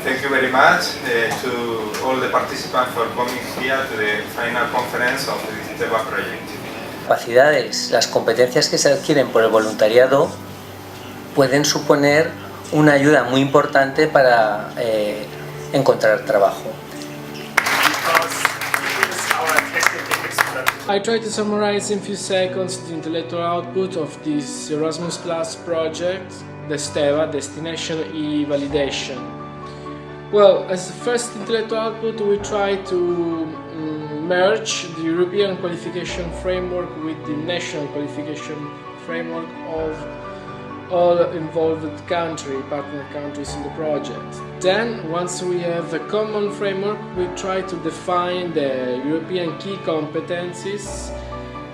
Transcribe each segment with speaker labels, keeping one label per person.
Speaker 1: Thank you very much to all the participants for coming here to the final conference of the Desteva project.
Speaker 2: Las competencias que se adquieren por el voluntariado pueden suponer una ayuda muy importante para encontrar trabajo.
Speaker 3: I try to summarize in few seconds the intellectual output of this Erasmus Plus project, Desteva, Destination e-Validation. Well, as the first intellectual output, we try to merge the European qualification framework with the national qualification framework of all involved partner countries in the project. Then, once we have a common framework, we try to define the European key competencies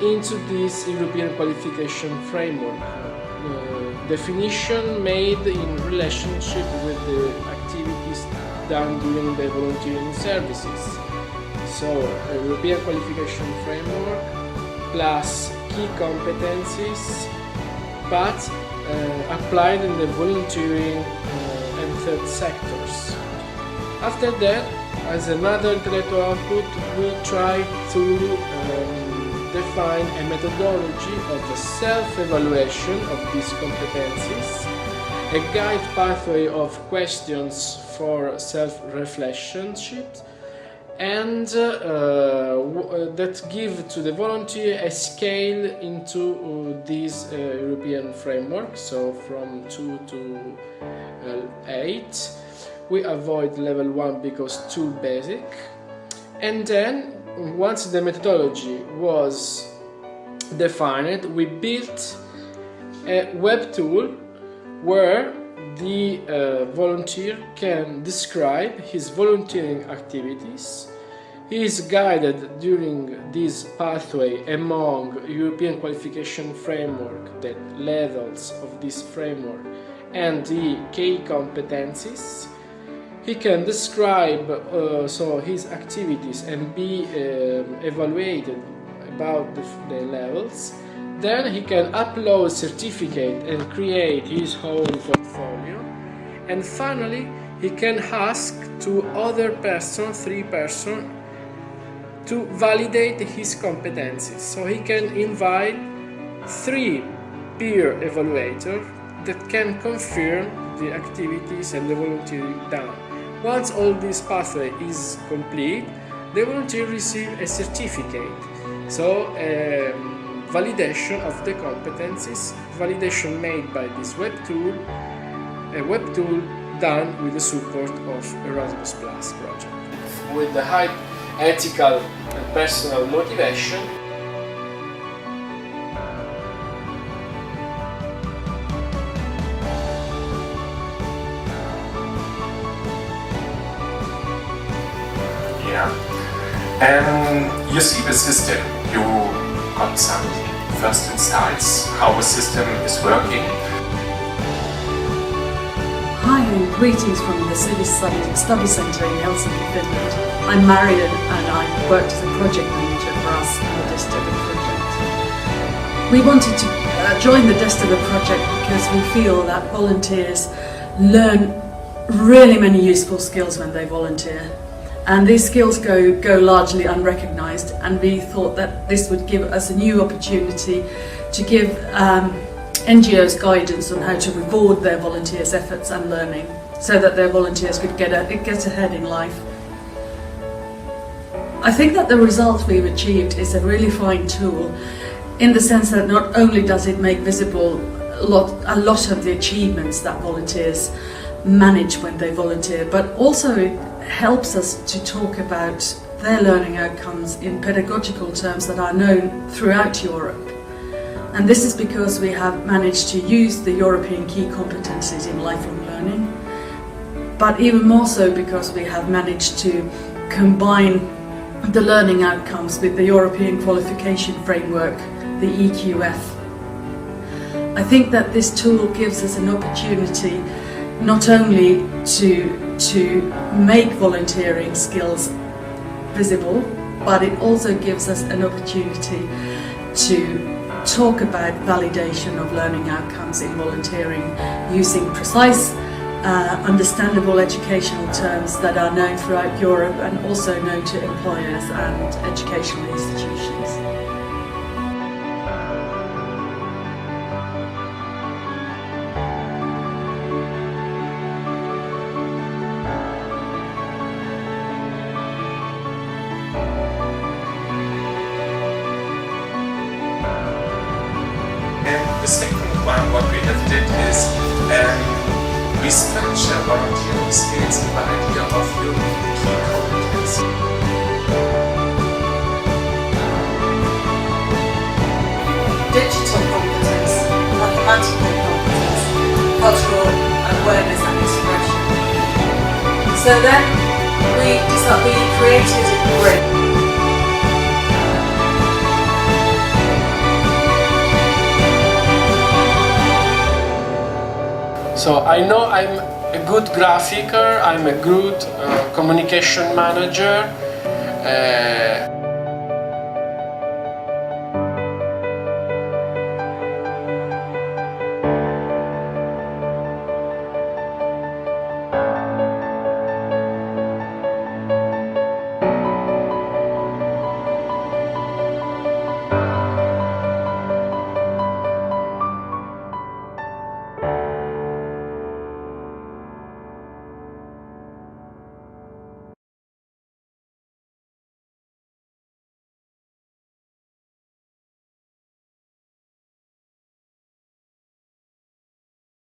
Speaker 3: into this European qualification framework. Definition made in relationship with the activities done during the volunteering services. So, a European qualification framework plus key competencies, but applied in the volunteering and third sectors. After that, as another intellectual output, we try to define a methodology of the self-evaluation of these competencies, a guide pathway of questions for self-reflection, and that give to the volunteer a scale into this European framework, so from 2 to 8. We avoid level 1 because too basic. And then, once the methodology was defined, we built a web tool where the volunteer can describe his volunteering activities. He is guided during this pathway among European qualification framework, the levels of this framework, and the key competencies. He can describe his activities and be evaluated about the levels. Then he can upload certificate and create his own portfolio. And finally, he can ask to other person, 3 person, to validate his competencies. So he can invite 3 peer evaluators that can confirm the activities and the volunteering done. Once all this pathway is complete, the volunteer receives a certificate. So validation of the competencies, validation made by this web tool, a web tool done with the support of Erasmus Plus project. With the high ethical and personal motivation,
Speaker 4: and you see the system. You got some first insights how the system is working.
Speaker 5: Hi and greetings from the Civic Study Centre in Helsinki, Finland. I'm married and I worked as a project manager for us in the Desteva project. We wanted to join the Desteva project because we feel that volunteers learn really many useful skills when they volunteer. And these skills go largely unrecognised, and we thought that this would give us a new opportunity to give NGOs guidance on how to reward their volunteers' efforts and learning, so that their volunteers could get ahead in life. I think that the result we've achieved is a really fine tool, in the sense that not only does it make visible a lot of the achievements that volunteers manage when they volunteer, but also it helps us to talk about their learning outcomes in pedagogical terms that are known throughout Europe. And this is because we have managed to use the European key competencies in lifelong learning, but even more so because we have managed to combine the learning outcomes with the European qualification framework, the EQF. I think that this tool gives us an opportunity not only to make volunteering skills visible, but it also gives us an opportunity to talk about validation of learning outcomes in volunteering using precise understandable educational terms that are known throughout Europe and also known to employers and educational institutions.
Speaker 4: And the second one, what we have did is we structure volunteering skills in the idea of your key competence.
Speaker 6: Digital competence, mathematical competence, cultural awareness and expression. So then we created a group.
Speaker 3: So I know I'm a good graphicer, I'm a good communication manager.